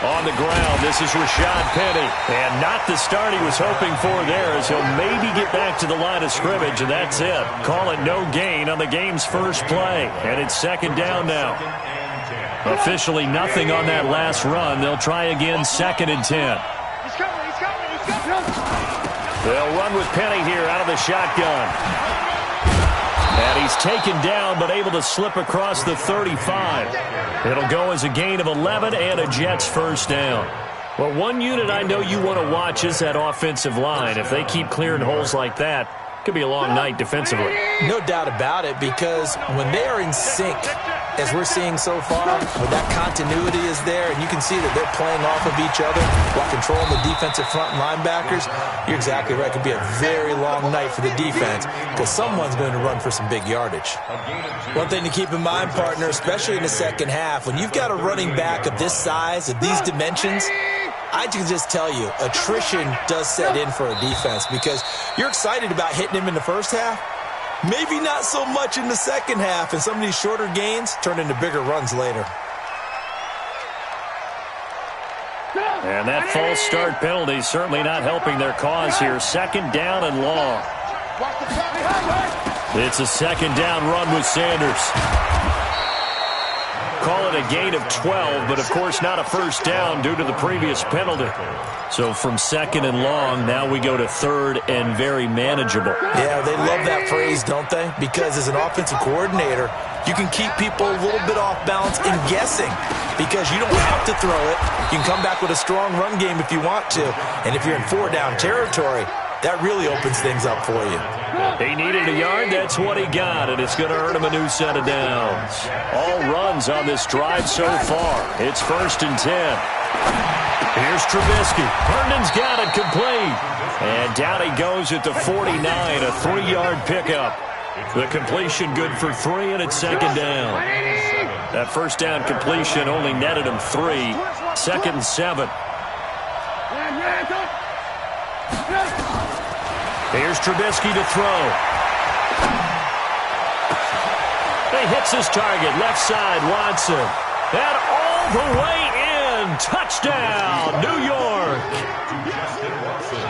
On the ground, this is Rashad Penny. And not the start he was hoping for there, as he'll maybe get back to the line of scrimmage, and that's it. Call it no gain on the game's first play. And it's second down now. Officially nothing on that last run. They'll try again, 2nd and 10. They'll run with Penny here out of the shotgun. And he's taken down, but able to slip across the 35. It'll go as a gain of 11 and a Jets first down. Well, one unit I know you want to watch is that offensive line. If they keep clearing holes like that, it could be a long night defensively. No doubt about it, because when they are in sync, as we're seeing so far, when that continuity is there, and you can see that they're playing off of each other while controlling the defensive front linebackers, you're exactly right. It could be a very long night for the defense because someone's going to run for some big yardage. One thing to keep in mind, partner, especially in the second half, when you've got a running back of this size, of these dimensions, I can just tell you, attrition does set in for a defense because you're excited about hitting him in the first half. Maybe not so much in the second half, and some of these shorter gains turn into bigger runs later. And that false start penalty certainly not helping their cause here. 2nd down and long. It's a 2nd down run with Sanders. Call it a gain of 12, but of course not a first down due to the previous penalty. So from 2nd and long, now we go to 3rd and very manageable. Yeah, they love that phrase, don't they? Because as an offensive coordinator, you can keep people a little bit off balance and guessing because you don't have to throw it. You can come back with a strong run game if you want to. And if you're in 4-down territory, that really opens things up for you. He needed a yard. That's what he got, and it's going to earn him a new set of downs. All runs on this drive so far. It's 1st and 10. Here's Trubisky. Herndon's got it complete. And down he goes at the 49, a 3-yard pickup. The completion good for 3, and it's 2nd down. That first down completion only netted him 3. 2nd and 7. Here's Trubisky to throw. He hits his target, left side, Watson. And all the way in. Touchdown, New York.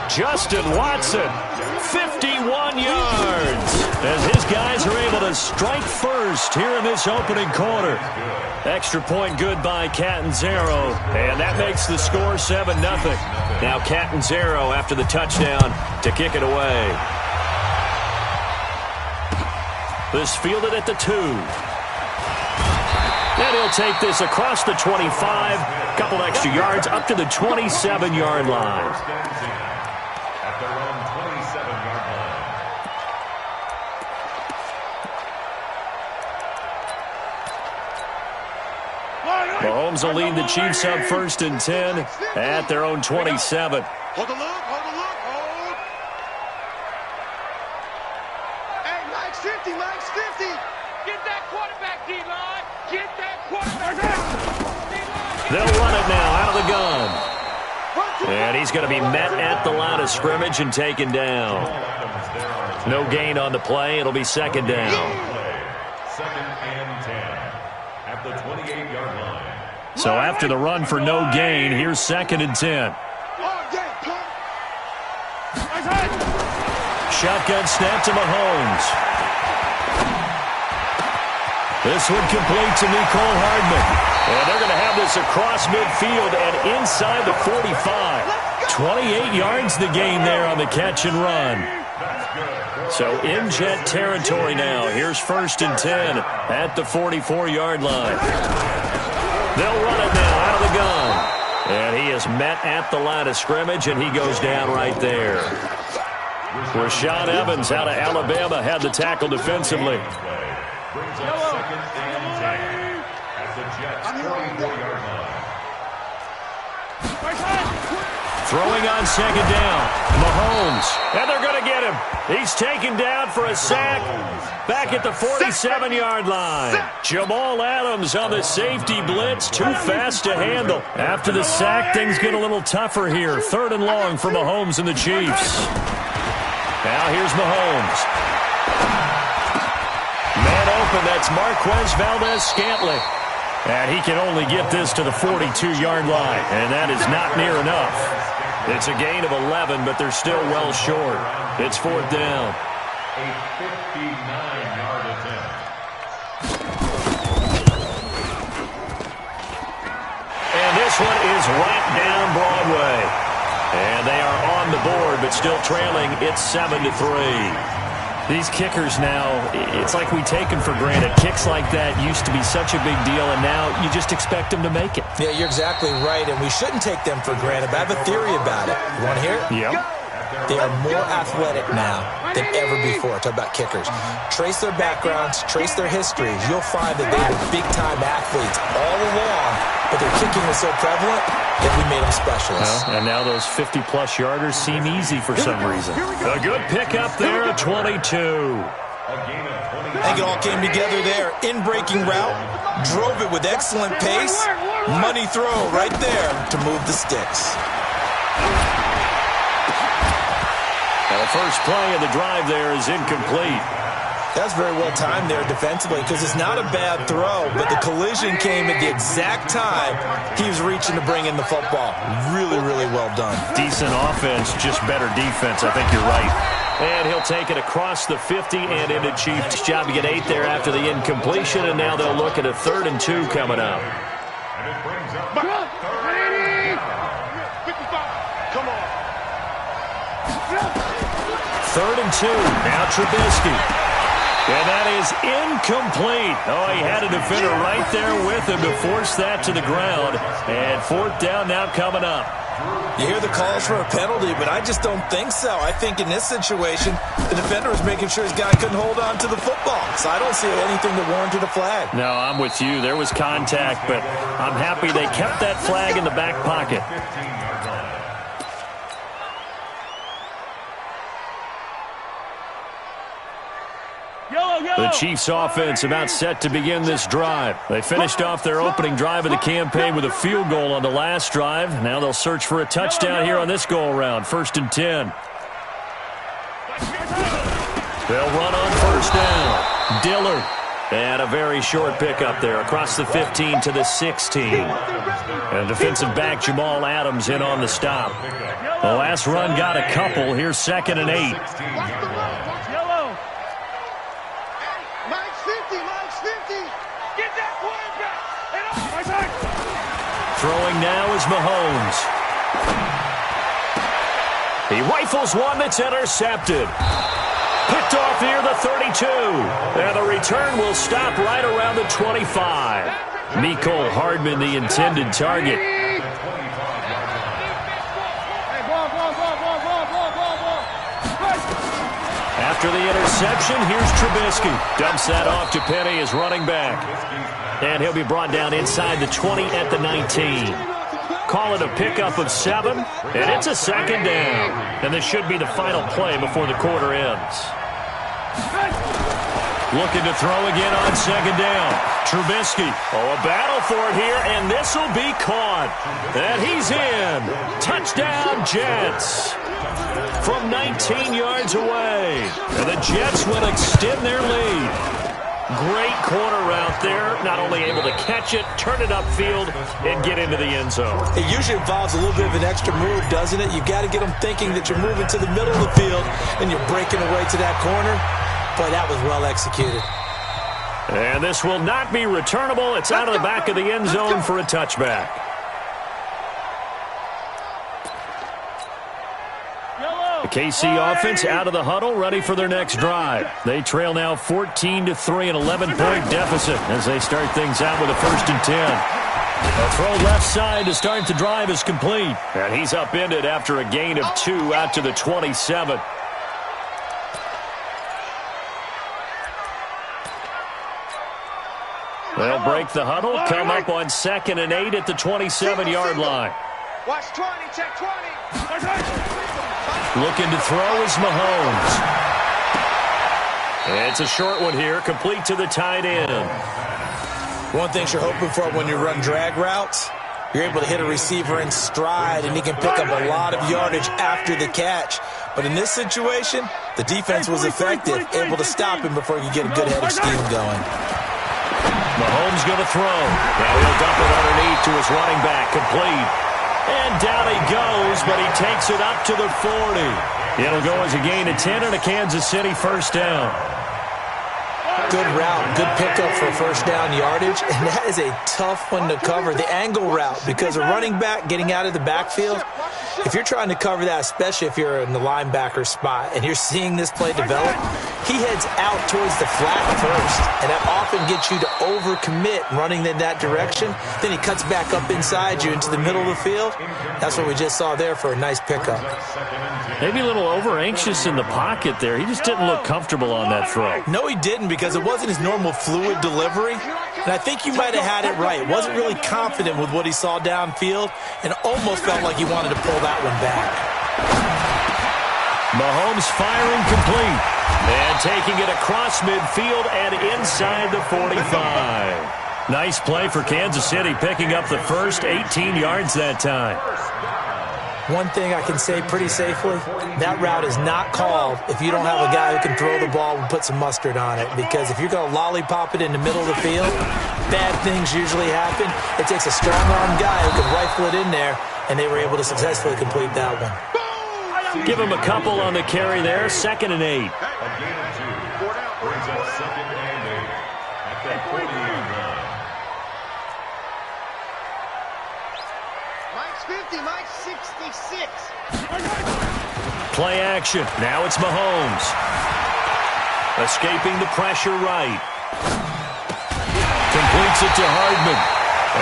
Justin Watson, 51 yards. As his guys are able to strike first here in this opening quarter. Extra point good by Catanzaro. And that makes the score 7-0. Now Catanzaro after the touchdown to kick it away. This fielded at the 2. And he'll take this across the 25. Couple extra yards up to the 27-yard line. Mahomes will lead the Chiefs up 1st and 10 at their own 27. Hold the look, hold the look, hold. Hey, Mike's 50, Mike's 50. Get that quarterback, D-line. Get that quarterback. They'll run it now out of the gun. And he's going to be met at the line of scrimmage and taken down. No gain on the play. It'll be 2nd down. 2nd and 10 at the 28-yard line. So after the run for no gain, here's 2nd and 10. Shotgun snap to Mahomes. This one complete to Mecole Hardman. And they're going to have this across midfield and inside the 45. 28 yards the gain there on the catch and run. So in Jet territory now. Here's 1st and 10 at the 44-yard line. They'll run it now out of the gun. And he is met at the line of scrimmage, and he goes down right there. Rashaan Evans out of Alabama had the tackle defensively. Throwing on 2nd down. Mahomes. And they're going to get him. He's taken down for a sack. Back at the 47-yard line. Jamal Adams on the safety blitz. Too fast to handle. After the sack, things get a little tougher here. 3rd and long for Mahomes and the Chiefs. Now here's Mahomes. Man open. That's Marquez Valdez-Scantling. And he can only get this to the 42-yard line, and that is not near enough. It's a gain of 11, but they're still well short. It's fourth down. A 59-yard attempt. And this one is right down Broadway. And they are on the board, but still trailing. It's 7-3. These kickers now, it's like we take them for granted. Kicks like that used to be such a big deal, and now you just expect them to make it. Yeah, you're exactly right, and we shouldn't take them for granted. But I have a theory about it. You want to hear it? Yep. They are more athletic now than ever before. Talk about kickers. Trace their backgrounds, trace their histories. You'll find that they were big-time athletes all along, but their kicking was so prevalent that we made them specialists. Well, and now those 50-plus yarders seem easy for some reason. A good pickup there at 22. I think it all came together there. In-breaking route, drove it with excellent pace. Money throw right there to move the sticks. Now the first play of the drive there is incomplete. That's very well timed there defensively because it's not a bad throw, but the collision came at the exact time he was reaching to bring in the football. Really, really well done. Decent offense, just better defense. I think you're right. And he'll take it across the 50 and into Chiefs' job to get 8 there after the incompletion, and now they'll look at a 3rd and 2 coming up. And it brings up Come on. 3rd and 2. Now Trubisky. And that is incomplete. Oh, he had a defender right there with him to force that to the ground. And 4th down now coming up. You hear the calls for a penalty, but I just don't think so. I think in this situation, the defender was making sure his guy couldn't hold on to the football. So I don't see anything that warranted a flag. No, I'm with you. There was contact, but I'm happy they kept that flag in the back pocket. 15-yard line. The Chiefs offense about set to begin this drive. They finished off their opening drive of the campaign with a field goal on the last drive. Now they'll search for a touchdown here on this go-around. 1st and 10. They'll run on 1st down. Dillard. And a very short pickup there across the 15 to the 16. And defensive back Jamal Adams in on the stop. The last run got a couple. Here's 2nd and 8. Throwing now is Mahomes. He rifles one that's intercepted. Picked off near the 32. And the return will stop right around the 25. Mecole Hardman, the intended target. After the interception, here's Trubisky. Dumps that off to Penny as running back. And he'll be brought down inside the 20 at the 19. Call it a pickup of 7, and it's a 2nd down. And this should be the final play before the quarter ends. Looking to throw again on 2nd down. Trubisky. Oh, a battle for it here, and this will be caught. And he's in. Touchdown, Jets. From 19 yards away. And the Jets will extend their lead. Great corner route there. Not only able to catch it, turn it upfield, and get into the end zone. It usually involves a little bit of an extra move, doesn't it? You've got to get them thinking that you're moving to the middle of the field and you're breaking away to that corner. Boy, that was well executed. And this will not be returnable. It's out of the back of the end zone for a touchback. The KC offense out of the huddle, ready for their next drive. They trail now 14-3, an 11-point deficit as they start things out with a 1st and 10. A throw left side to start the drive is complete. And he's upended after a gain of 2 out to the 27. They'll break the huddle, come up on 2nd and 8 at the 27-yard line. Watch 20, check 20. Looking to throw is Mahomes. It's a short one here, complete to the tight end. One thing you're hoping for when you run drag routes, you're able to hit a receiver in stride, and he can pick up a lot of yardage after the catch. But in this situation, the defense was effective, able to stop him before he could get a good head of steam going. Mahomes going to throw. Now he'll dump it underneath to his running back. Complete. And down he goes, but he takes it up to the 40. It'll go as a gain of 10 and a Kansas City first down. Good route, good pickup for first down yardage, and that is a tough one to cover, the angle route, because a running back getting out of the backfield, if you're trying to cover that, especially if you're in the linebacker spot and you're seeing this play develop, he heads out towards the flat first, and that often gets you to overcommit running in that direction. Then he cuts back up inside you into the middle of the field. That's what we just saw there for a nice pickup. Maybe a little over-anxious in the pocket there. He just didn't look comfortable on that throw. No, he didn't, because it wasn't his normal fluid delivery. And I think you might have had it right. Wasn't really confident with what he saw downfield and almost felt like he wanted to pull that one back. Mahomes firing complete. And taking it across midfield and inside the 45. Nice play for Kansas City, picking up the first 18 yards that time. One thing I can say pretty safely, that route is not called if you don't have a guy who can throw the ball and put some mustard on it. Because if you're going to lollipop it in the middle of the field, bad things usually happen. It takes a strong-arm guy who can rifle it in there, and they were able to successfully complete that one. Give him a couple on the carry there, 2nd and 8. A gain of 2. Brings up 2nd and 8 at the 40-yard line. Mike's 50, Mike's 66. Play action. Now it's Mahomes. Escaping the pressure right. Completes it to Hardman.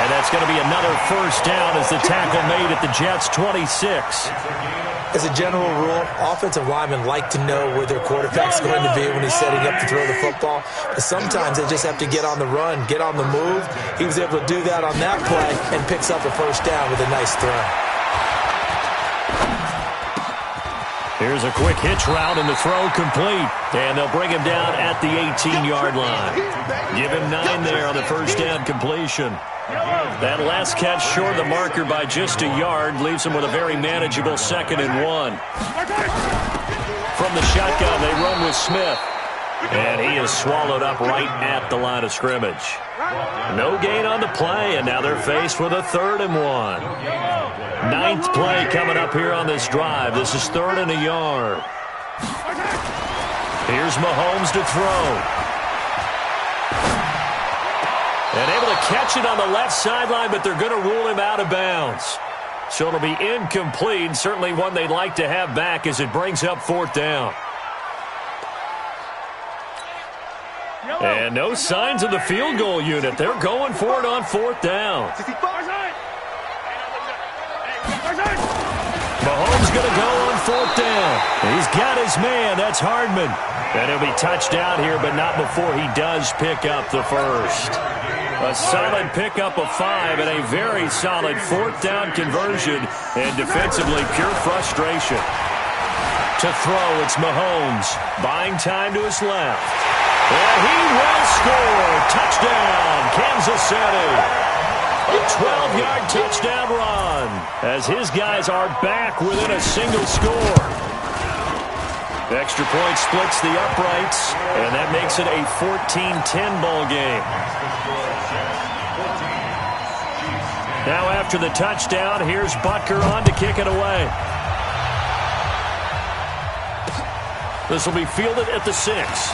And that's going to be another first down as the tackle made at the Jets' 26. As a general rule, offensive linemen like to know where their quarterback's going to be when he's setting up to throw the football. But sometimes they just have to get on the run, get on the move. He was able to do that on that play and picks up a first down with a nice throw. Here's a quick hitch route and the throw complete. And they'll bring him down at the 18-yard line. Give him 9 there on the first down completion. That last catch short of the marker by just a yard leaves him with a very manageable 2nd and 1. From the shotgun, they run with Smith. And he is swallowed up right at the line of scrimmage. No gain on the play, and now they're faced with a 3rd and 1. 9th play coming up here on this drive. This is 3rd and a yard. Here's Mahomes to throw. And able to catch it on the left sideline, but they're going to rule him out of bounds. So it'll be incomplete, certainly one they'd like to have back as it brings up 4th down. And no signs of the field goal unit. They're going for it on 4th down. Mahomes going to go on 4th down. He's got his man. That's Hardman. And he'll be touched out here, but not before he does pick up the first. A solid pickup of 5 and a very solid 4th down conversion. And defensively, pure frustration. To throw, it's Mahomes. Buying time to his left. And he will score. Touchdown, Kansas City. A 12-yard touchdown run as his guys are back within a single score. Extra point splits the uprights, and that makes it a 14-10 ball game. Now after the touchdown, here's Butker on to kick it away. This will be fielded at the 6.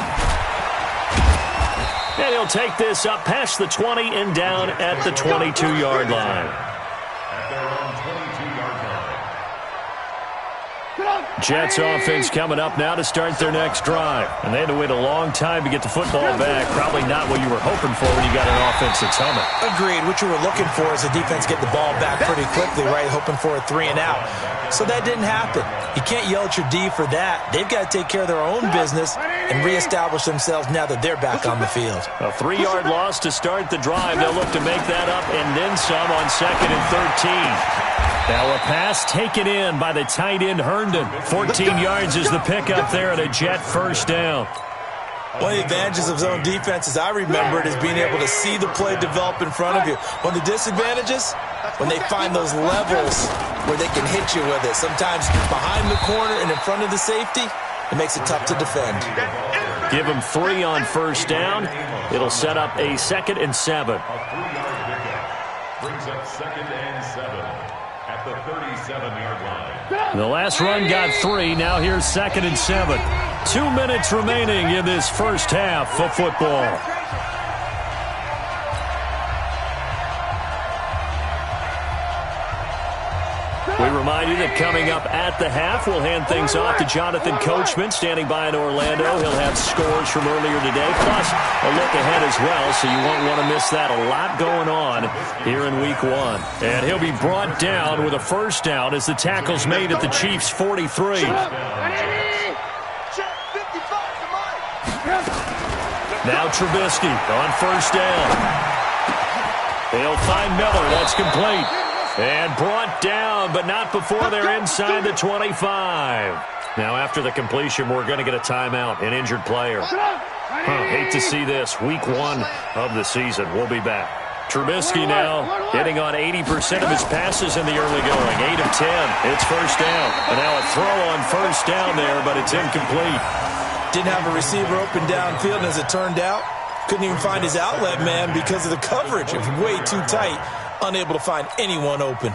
And he'll take this up past the 20 and down at the 22-yard line. At their own 22-yard line. Jets offense coming up now to start their next drive. And they had to wait a long time to get the football back. Probably not what you were hoping for when you got an offense that's humming. Agreed. What you were looking for is the defense get the ball back pretty quickly, right? Hoping for a 3 and out. So that didn't happen. You can't yell at your D for that. They've got to take care of their own business and reestablish themselves now that they're back on the field. A 3-yard loss to start the drive. They'll look to make that up and then some on 2nd and 13. Now a pass taken in by the tight end Herndon. 14 yards is the pickup there and a Jet first down. One of the advantages of zone defense, as I remember it, is being able to see the play develop in front of you. One of the disadvantages, when they find those levels where they can hit you with it. Sometimes behind the corner and in front of the safety, it makes it tough to defend. Give them 3 on first down. It'll set up a 2nd and 7. A 3-yard pickup brings up 2nd and 7 at the 37-yard line. The last run got 3. Now here's 2nd and 7. 2 minutes remaining in this first half of football. We remind you that coming up at the half, we'll hand things off to Jonathan Coachman, standing by in Orlando. He'll have scores from earlier today, plus a look ahead as well, so you won't want to miss that. A lot going on here in Week 1. And he'll be brought down with a first down as the tackle's made at the Chiefs' 43. Now Trubisky on first down. They'll find Miller. That's complete. And brought down, but not before they're inside the 25. Now, after the completion, we're going to get a timeout, an injured player. Hate to see this. Week 1 of the season. We'll be back. Trubisky now hitting on 80% of his passes in the early going. 8 of 10. It's first down. And now a throw on first down there, but it's incomplete. Didn't have a receiver open downfield, and as it turned out, couldn't even find his outlet man because of the coverage. It was way too tight. Unable to find anyone open.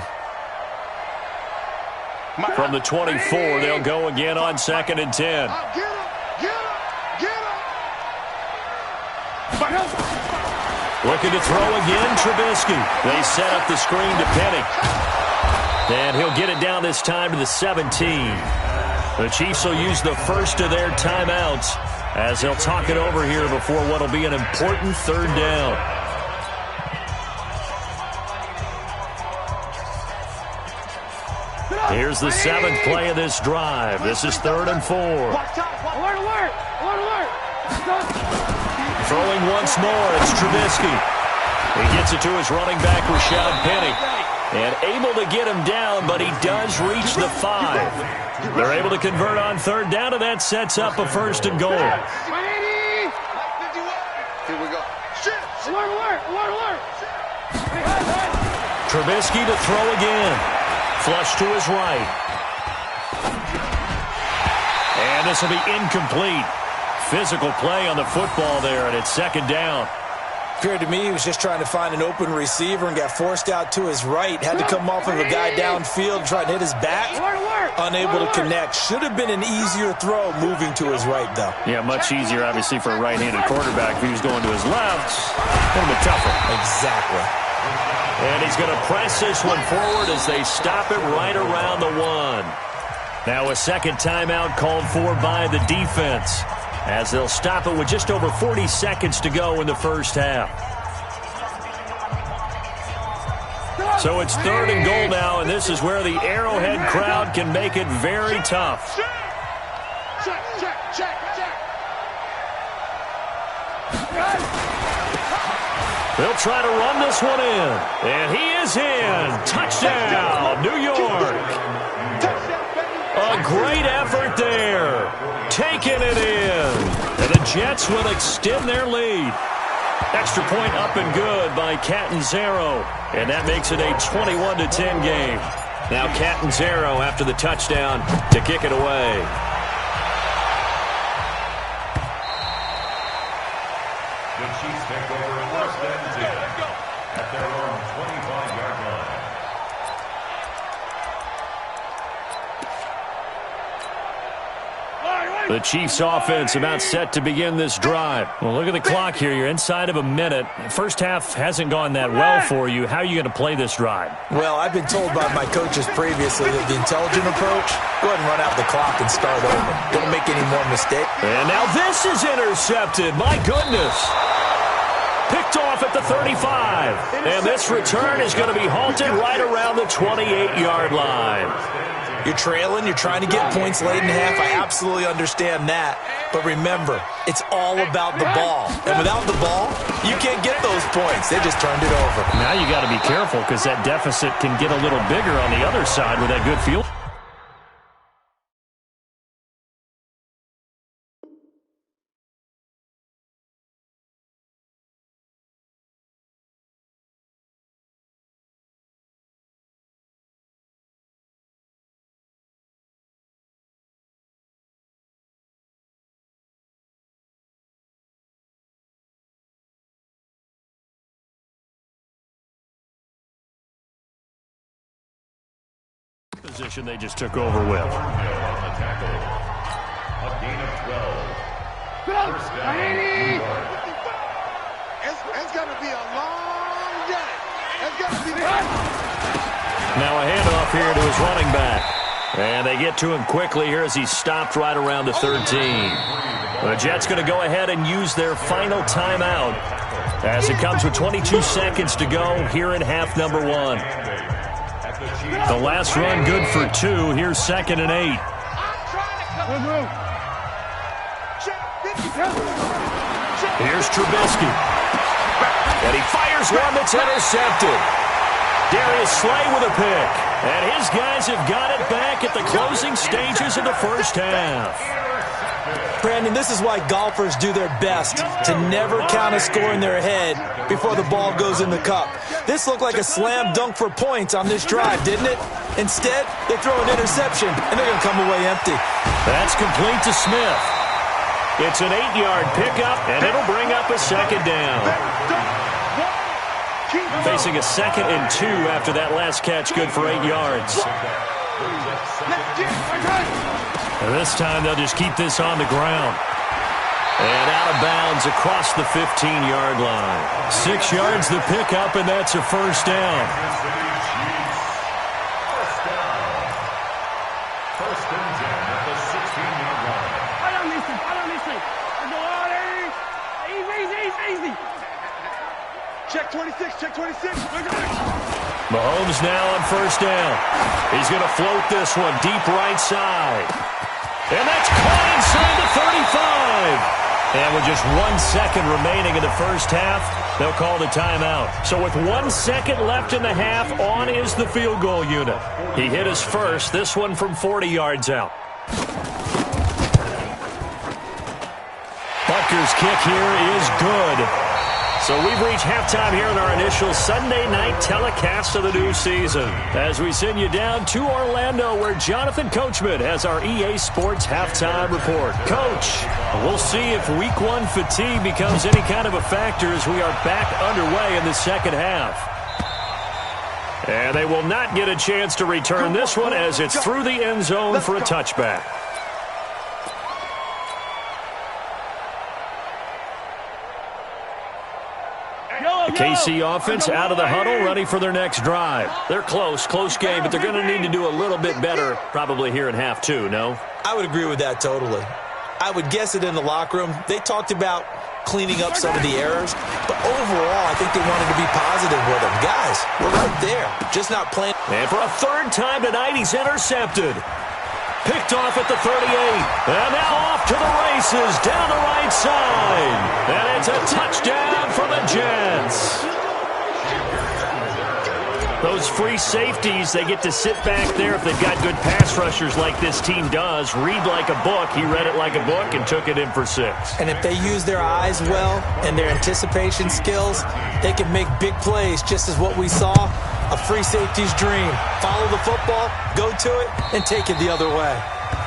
From the 24, they'll go again on 2nd and 10. Looking to throw again, Trubisky. They set up the screen to Penny. And he'll get it down this time to the 17. The Chiefs will use the first of their timeouts as they'll talk it over here before what will be an important third down. Here's the 7th play of this drive. This is 3rd and 4. Throwing once more, it's Trubisky. He gets it to his running back, Rashad Penny. And able to get him down, but he does reach the 5. They're able to convert on third down, and that sets up a 1st and goal. Here we go. Trubisky to throw again. Flush to his right. And this will be incomplete. Physical play on the football there, and it's 2nd down. Appeared to me he was just trying to find an open receiver and got forced out to his right. Had to come off of a guy downfield, trying to hit his back. Unable to connect. Should have been an easier throw moving to his right, though. Yeah, much easier, obviously, for a right-handed quarterback. If he was going to his left, a little bit tougher. Exactly. And he's going to press this one forward as they stop it right around the 1. Now a second timeout called for by the defense as they'll stop it with just over 40 seconds to go in the first half. So it's 3rd and goal now, and this is where the Arrowhead crowd can make it very tough. They'll try to run this one in. And he is in. Touchdown, New York. A great effort there. Taking it in. And the Jets will extend their lead. Extra point up and good by Catanzaro. And that makes it a 21-10 game. Now Catanzaro after the touchdown to kick it away. The Chiefs take over 1st and 10 at their own 25-yard line. The Chiefs offense about set to begin this drive. Well, look at the clock here. You're inside of a minute. First half hasn't gone that well for you. How are you going to play this drive? Well, I've been told by my coaches previously that the intelligent approach, go ahead and run out the clock and start over. Don't make any more mistakes. And now this is intercepted. My goodness. Picked off at the 35. And this return is going to be halted right around the 28-yard line. You're trailing. You're trying to get points late in half. I absolutely understand that. But remember, it's all about the ball. And without the ball, you can't get those points. They just turned it over. Now you got to be careful because that deficit can get a little bigger on the other side with that good field. position they just took over with. On the tackle. A gain of 12. First down, New York. It's going to be a long day. It's going to be Now a handoff here to his running back. And they get to him quickly here as he's stopped right around the 13. The Jets going to go ahead and use their final timeout as it comes with 22 seconds to go here in half number 1. The last run good for 2. Here's 2nd and 8. Here's Trubisky. And he fires one that's intercepted. Darius Slay with a pick. And his guys have got it back at the closing stages of the first half. Brandon, this is why golfers do their best to never count a score in their head before the ball goes in the cup. This looked like a slam dunk for points on this drive, didn't it? Instead, they throw an interception, and they're going to come away empty. That's complete to Smith. It's an 8-yard pickup, and it'll bring up a 2nd down. Facing a 2nd and 2 after that last catch, good for 8 yards. And this time they'll just keep this on the ground. And out of bounds across the 15-yard line. 6 yards the pickup, and that's a first down. First and 10 at the 16-yard line. I don't listen. Easy. Check 26, check 26. Mahomes now on first down. He's going to float this one deep right side. And that's caught inside the 35. And with just 1 second remaining in the first half, they'll call the timeout. So with 1 second left in the half, on is the field goal unit. He hit his first, this one from 40 yards out. Butker's kick here is good. So we've reached halftime here in our initial Sunday night telecast of the new season as we send you down to Orlando where Jonathan Coachman has our EA Sports halftime report. Coach, we'll see if week 1 fatigue becomes any kind of a factor as we are back underway in the second half. And they will not get a chance to return this one as it's through the end zone for a touchback. The KC offense out of the huddle, ready for their next drive. They're close game, but they're going to need to do a little bit better probably here in half 2, no? I would agree with that totally. I would guess it in the locker room. They talked about cleaning up some of the errors, but overall, I think they wanted to be positive with them. Guys, we're right there, just not playing. And for a 3rd time tonight, he's intercepted. Picked off at the 38. And now off to the races down the right side. And it's a touchdown for the Jets. Those free safeties, they get to sit back there if they've got good pass rushers like this team does. Read like a book. He read it like a book and took it in for 6. And if they use their eyes well and their anticipation skills, they can make big plays, just as what we saw. A free safety's dream. Follow the football, go to it, and take it the other way.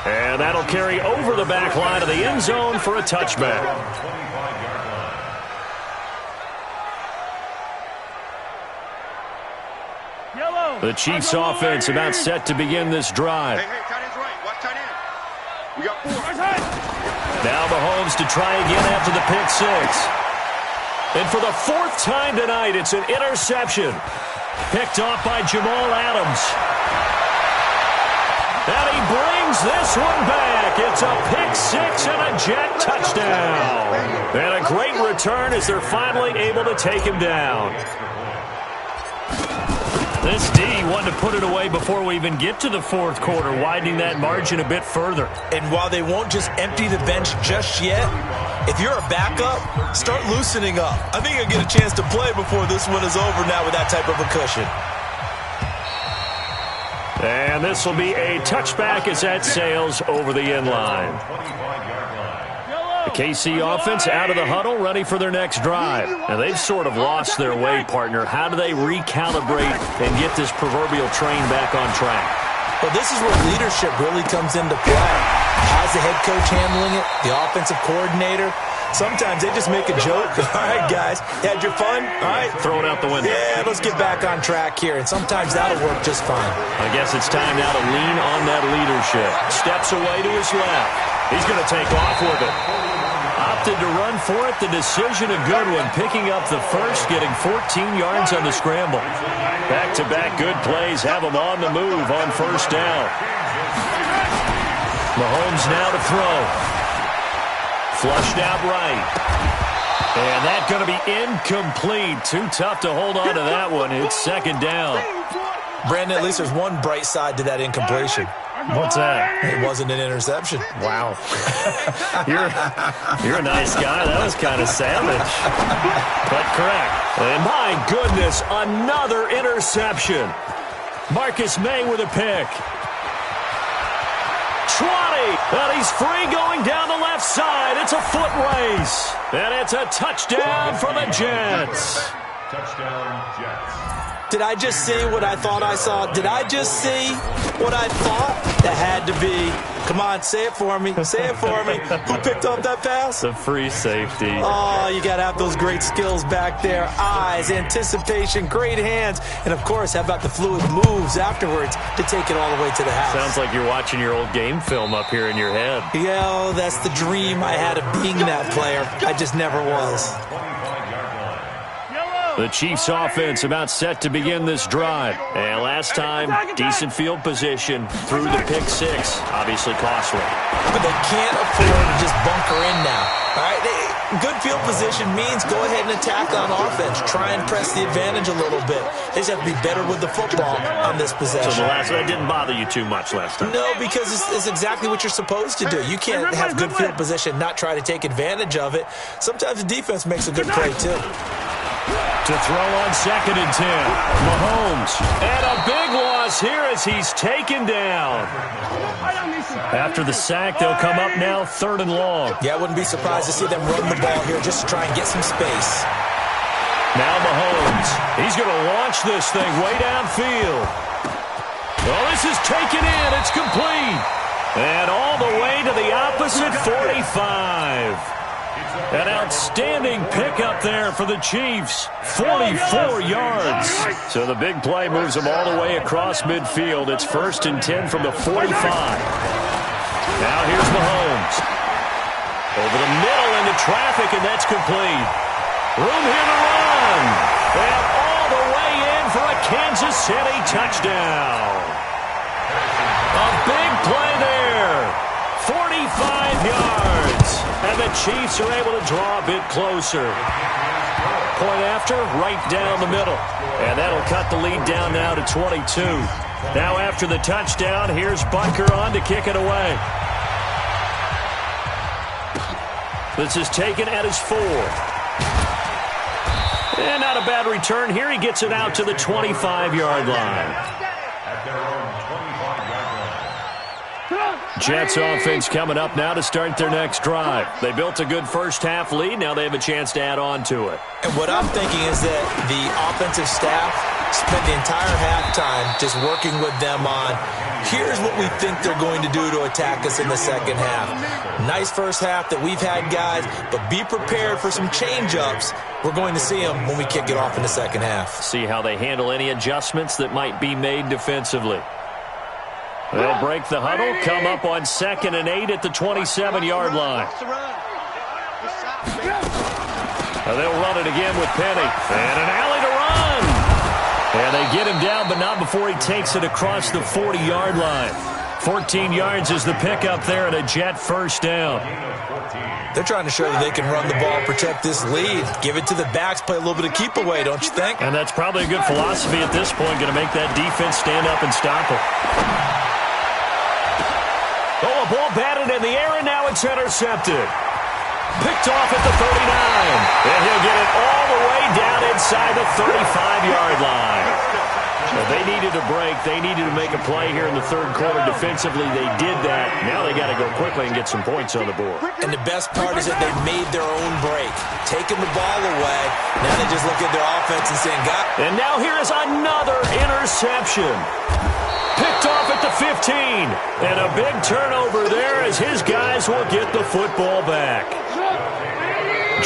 And that'll carry over the back line of the end zone for a touchback. The Chiefs offense about set to begin this drive. Hey, tight end's right. Watch tight end. We got 4. Now Mahomes to try again after the pick 6. And for the 4th time tonight, it's an interception. Picked off by Jamal Adams. And he brings this one back. It's a pick 6 and a Jet touchdown. And a great return as they're finally able to take him down. This D wanted to put it away before we even get to the 4th quarter, widening that margin a bit further. And while they won't just empty the bench just yet, if you're a backup, start loosening up. I think you'll get a chance to play before this one is over now with that type of a cushion. And this will be a touchback as that sails over the end line. The KC offense out of the huddle, ready for their next drive. And they've sort of lost their way, partner. How do they recalibrate and get this proverbial train back on track? Well, this is where leadership really comes into play. How's the head coach handling it? The offensive coordinator? Sometimes they just make a joke. All right, guys, had your fun? All right. Throw it out the window. Yeah, let's get back on track here, and sometimes that'll work just fine. I guess it's time now to lean on that leadership. Steps away to his left. He's going to take off with it. Opted to run for it. The decision a good one. Picking up the first, getting 14 yards on the scramble. Back-to-back good plays have him on the move on first down. Mahomes now to throw. Flushed out right. And that's going to be incomplete. Too tough to hold on to that one. It's second down. Brandon, at least there's one bright side to that incompletion. What's that? It wasn't an interception. Wow. You're a nice guy. That was kind of savage. But correct. And my goodness, another interception. Marcus May with a pick. 20. And he's free going down the left side. It's a foot race. And it's a touchdown for the Jets. Touchdown, Jets. Did I just see what I thought I saw? Did I just see what I thought? That had to be. Come on, say it for me. Say it for me. Who picked up that pass? The free safety. Oh, you got to have those great skills back there. Eyes, anticipation, great hands. And, of course, how about the fluid moves afterwards to take it all the way to the house? Sounds like you're watching your old game film up here in your head. Yeah, that's the dream I had of being that player. I just never was. The Chiefs offense about set to begin this drive. And last time, decent field position through the pick six. Obviously costly. But they can't afford to just bunker in now. All right, good field position means go ahead and attack on offense. Try and press the advantage a little bit. They just have to be better with the football on this possession. So the last one didn't bother you too much last time? No, because it's exactly what you're supposed to do. You can't have good field position, not try to take advantage of it. Sometimes the defense makes a good play, too. To throw on 2nd and 10. Mahomes. And a big loss here as he's taken down. After the sack, they'll come up now 3rd and long. Yeah, I wouldn't be surprised to see them run the ball here just to try and get some space. Now Mahomes. He's going to launch this thing way downfield. Well, this is taken in. It's complete. And all the way to the opposite 45. An outstanding pickup there for the Chiefs. 44 yards. So the big play moves them all the way across midfield. It's 1st and 10 from the 45. Now here's Mahomes. Over the middle into traffic, and that's complete. Room here to run. And all the way in for a Kansas City touchdown. A big play there. 45 yards. And the Chiefs are able to draw a bit closer. Point after, right down the middle. And that'll cut the lead down now to 22. Now after the touchdown, here's Butker on to kick it away. This is taken at his 4. And not a bad return here. He gets it out to the 25-yard line. Jets offense coming up now to start their next drive. They built a good first-half lead. Now they have a chance to add on to it. And what I'm thinking is that the offensive staff spent the entire halftime just working with them on, here's what we think they're going to do to attack us in the second half. Nice first half that we've had, guys, but be prepared for some change-ups. We're going to see them when we kick it off in the second half. See how they handle any adjustments that might be made defensively. They'll break the huddle, come up on 2nd and 8 at the 27-yard line. Now they'll run it again with Penny. And an alley to run. And they get him down, but not before he takes it across the 40-yard line. 14 yards is the pickup there and a Jet first down. They're trying to show that they can run the ball, protect this lead. Give it to the backs, play a little bit of keep away, don't you think? And that's probably a good philosophy at this point, going to make that defense stand up and stop it. Oh, a ball batted in the air, and now it's intercepted. Picked off at the 39. And he'll get it all the way down inside the 35-yard line. Well, they needed a break. They needed to make a play here in the third quarter. Defensively, they did that. Now they got to go quickly and get some points on the board. And the best part is that they made their own break. Taking the ball away. Now they just look at their offense and saying, "Got." And now here is another interception. Picked off at the 15. And a big turnover there as his guys will get the football back.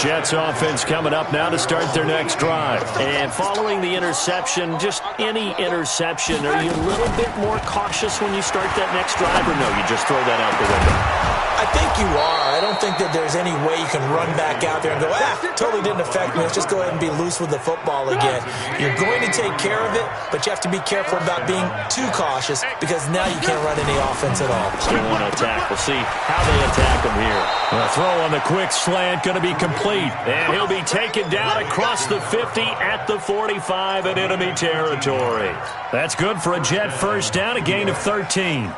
Jets offense coming up now to start their next drive. And following the interception, just any interception, are you a little bit more cautious when you start that next drive, or no, you just throw that out the window? I think you are. I don't think that there's any way you can run back out there and go, totally didn't affect me. Let's just go ahead and be loose with the football again. You're going to take care of it, but you have to be careful about being too cautious because now you can't run any offense at all. Still want to attack. We'll see how they attack him here. The throw on the quick slant going to be complete. And he'll be taken down across the 50 at the 45 in enemy territory. That's good for a Jet first down, a gain of 13.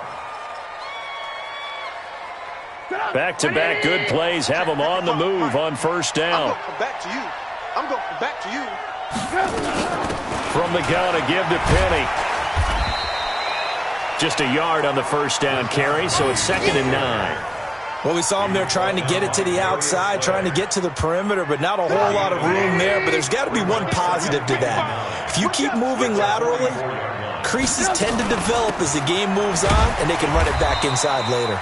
Back-to-back good plays have them on the move on first down. I'm going back to you. From the gun, a give to Penny. Just a yard on the first down carry, so it's 2nd and 9. Well, we saw him there trying to get it to the outside, trying to get to the perimeter, but not a whole lot of room there. But there's got to be one positive to that. If you keep moving laterally, creases tend to develop as the game moves on, and they can run it back inside later.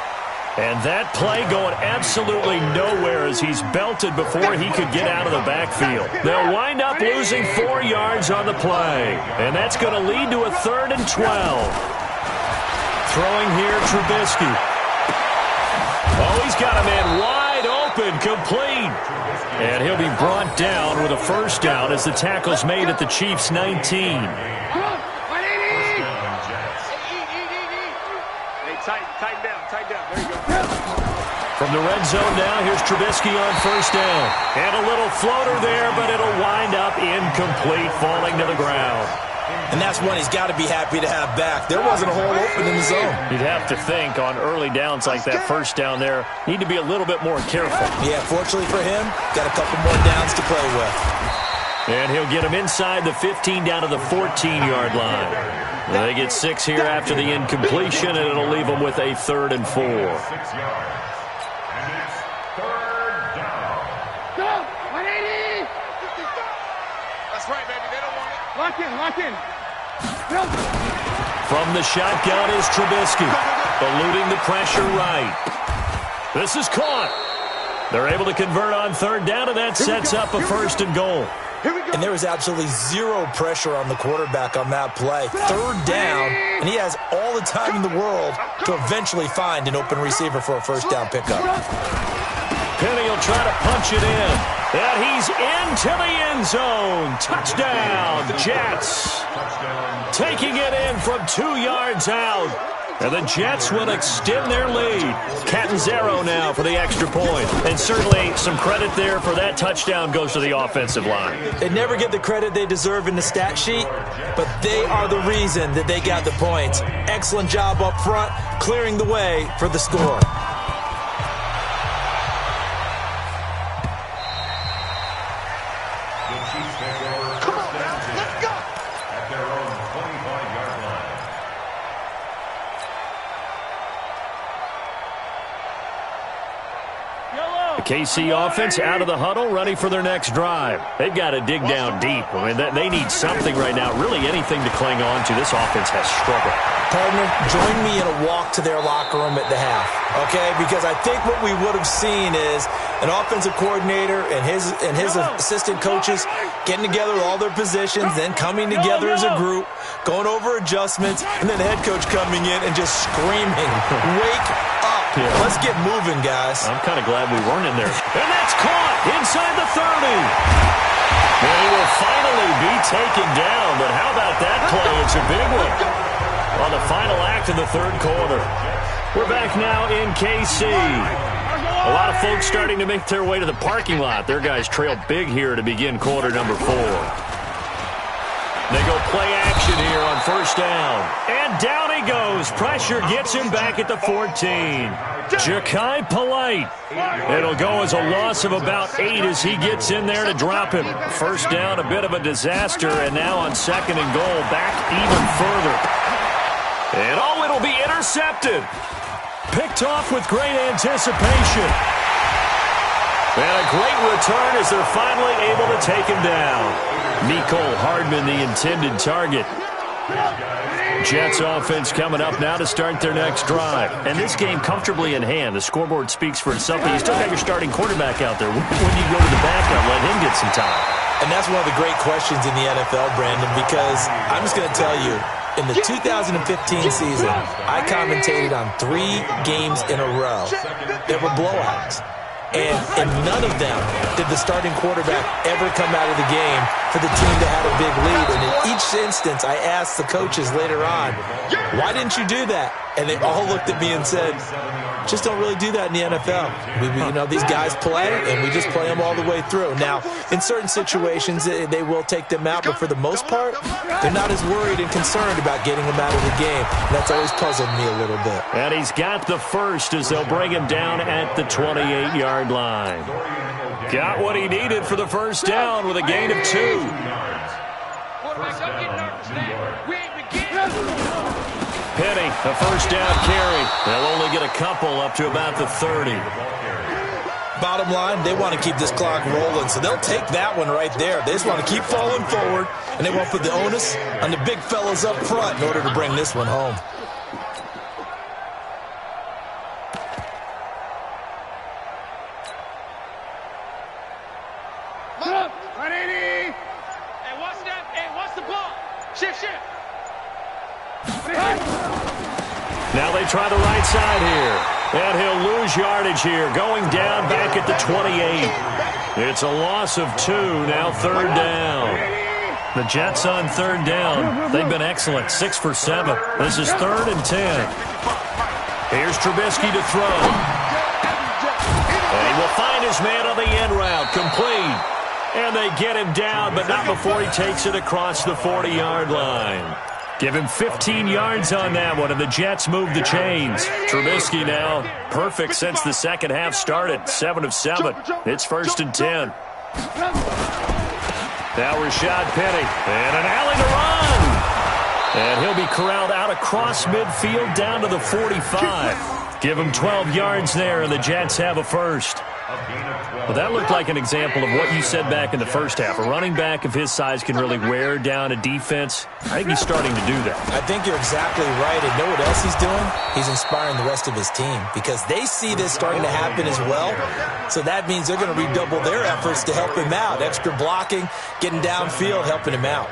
And that play going absolutely nowhere as he's belted before he could get out of the backfield. They'll wind up losing 4 yards on the play. And that's going to lead to a 3rd and 12. Throwing here, Trubisky. Oh, he's got a man wide open, complete. And he'll be brought down with a first down as the tackle's made at the Chiefs' 19. Tighten down. There you go. From the red zone now, here's Trubisky on first down. And a little floater there, but it'll wind up incomplete, falling to the ground. And that's one he's got to be happy to have back. There wasn't a hole open in the zone. You'd have to think on early downs like that first down there, need to be a little bit more careful. Yeah, fortunately for him, got a couple more downs to play with. And he'll get him inside the 15 down to the 14-yard line. They get 6 here after the incompletion, and it'll leave them with a 3rd and 4. 6 yards. And it's 3rd down. Go! 180! That's right, baby. They don't want it. Lock in. Go! From the shotgun is Trubisky, eluding the pressure right. This is caught. They're able to convert on 3rd down, and that sets up a 1st and goal. And there was absolutely zero pressure on the quarterback on that play. 3rd down, and he has all the time in the world to eventually find an open receiver for a first down pickup. Penny will try to punch it in. And he's into the end zone. Touchdown, Jets. Taking it in from 2 yards out. And the Jets will extend their lead. Catanzaro now for the extra point. And certainly some credit there for that touchdown goes to the offensive line. They never get the credit they deserve in the stat sheet, but they are the reason that they got the points. Excellent job up front, clearing the way for the score. Come on, now. Let's go! At their own 25-yard line. The KC offense out of the huddle, ready for their next drive. They've got to dig down deep. I mean, they need something right now, really anything to cling on to. This offense has struggled. Partner, join me in a walk to their locker room at the half, okay? Because I think what we would have seen is an offensive coordinator and his assistant coaches getting together with all their positions, then coming together as a group, going over adjustments, and then the head coach coming in and just screaming, wake up. Yeah. Let's get moving, guys. I'm kind of glad we weren't in there. And that's caught inside the 30. And he will finally be taken down, but how about that play? It's a big one. On the final act of the 3rd quarter. We're back now in KC. A lot of folks starting to make their way to the parking lot. Their guys trail big here to begin quarter number 4. They go play action here on first down. And down he goes. Pressure gets him back at the 14. Jachai Polite. It'll go as a loss of about 8 as he gets in there to drop him. First down, a bit of a disaster. And now on 2nd and goal, back even further. And it'll be intercepted. Picked off with great anticipation. And a great return as they're finally able to take him down. Mecole Hardman, the intended target. Jets offense coming up now to start their next drive. And this game comfortably in hand. The scoreboard speaks for itself, but you still got your starting quarterback out there. When you go to the backup, let him get some time. And that's one of the great questions in the NFL, Brandon, because I'm just going to tell you, in the 2015 season, I commentated on 3 games in a row that were blowouts. And in none of them did the starting quarterback ever come out of the game for the team that had a big lead. And in each instance, I asked the coaches later on, why didn't you do that? And they all looked at me and said, just don't really do that in the NFL. These guys play, and we just play them all the way through. Now, in certain situations, they will take them out, but for the most part, they're not as worried and concerned about getting them out of the game. And that's always puzzled me a little bit. And he's got the first as they'll bring him down at the 28-yard line. Got what he needed for the first down with a gain of 2. Penny, a first down carry. They'll only get a couple up to about the 30. Bottom line, they want to keep this clock rolling, so they'll take that one right there. They just want to keep falling forward, and they won't put the onus on the big fellas up front in order to bring this one home. Hey, what's that? Hey, what's the ball? Shift. Now they try the right side here. And he'll lose yardage here, going down back at the 28. It's a loss of 2, now 3rd down. The Jets on 3rd down. They've been excellent, 6 for 7. This is 3rd and 10. Here's Trubisky to throw. And he will find his man on the end route, complete. And they get him down, but not before he takes it across the 40-yard line. Give him 15 yards on that one, and the Jets move the chains. Trubisky now perfect since the second half started, 7 of 7. It's 1st and 10. Now Rashad Penny, and an alley to run. And he'll be corralled out across midfield down to the 45. Give him 12 yards there, and the Jets have a first. Well, that looked like an example of what you said back in the first half. A running back of his size can really wear down a defense. I think he's starting to do that. I think you're exactly right. And know what else he's doing? He's inspiring the rest of his team because they see this starting to happen as well. So that means they're going to redouble their efforts to help him out. Extra blocking, getting downfield, helping him out.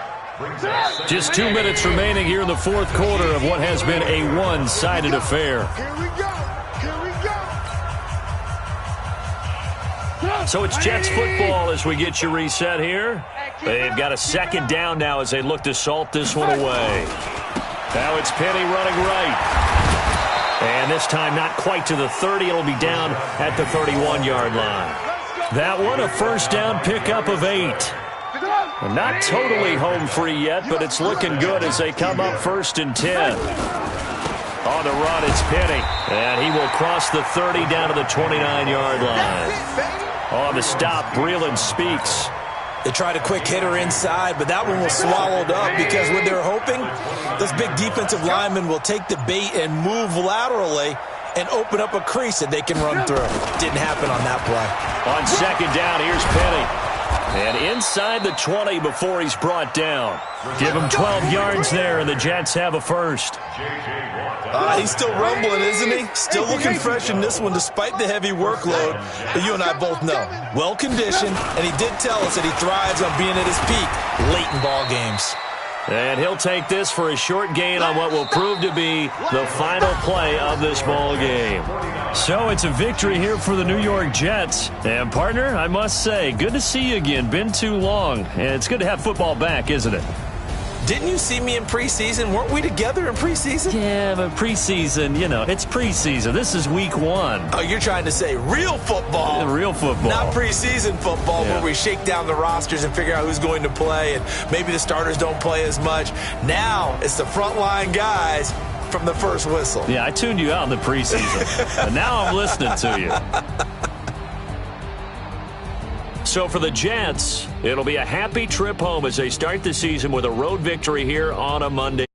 Just 2 minutes remaining here in the 4th quarter of what has been a one-sided affair. So it's Jets football as we get you reset here. They've got a 2nd down now as they look to salt this one away. Now it's Penny running right. And this time not quite to the 30. It'll be down at the 31-yard line. That one a first down pickup of 8. Not totally home free yet, but it's looking good as they come up 1st and 10. On the run, it's Penny. And he will cross the 30 down to the 29-yard line. On the stop, Breeland Speaks. They tried a quick hitter inside, but that one was swallowed up because what they're hoping, those big defensive linemen will take the bait and move laterally and open up a crease that they can run through. Didn't happen on that play. On 2nd down, here's Penny. And inside the 20 before he's brought down. Give him 12 yards there, and the Jets have a first. He's still rumbling, isn't he? Still looking fresh in this one despite the heavy workload that you and I both know. Well-conditioned, and he did tell us that he thrives on being at his peak late in ball games. And he'll take this for a short gain on what will prove to be the final play of this ball game. So it's a victory here for the New York Jets. And, partner, I must say, good to see you again. Been too long. And it's good to have football back, isn't it? Didn't you see me in preseason? Weren't we together in preseason? Yeah, but preseason, it's preseason. This is week 1. Oh, you're trying to say real football. Real football. Not preseason football where we shake down the rosters and figure out who's going to play, and maybe the starters don't play as much. Now it's the frontline guys from the first whistle. Yeah, I tuned you out in the preseason. But now I'm listening to you. So for the Jets, it'll be a happy trip home as they start the season with a road victory here on a Monday.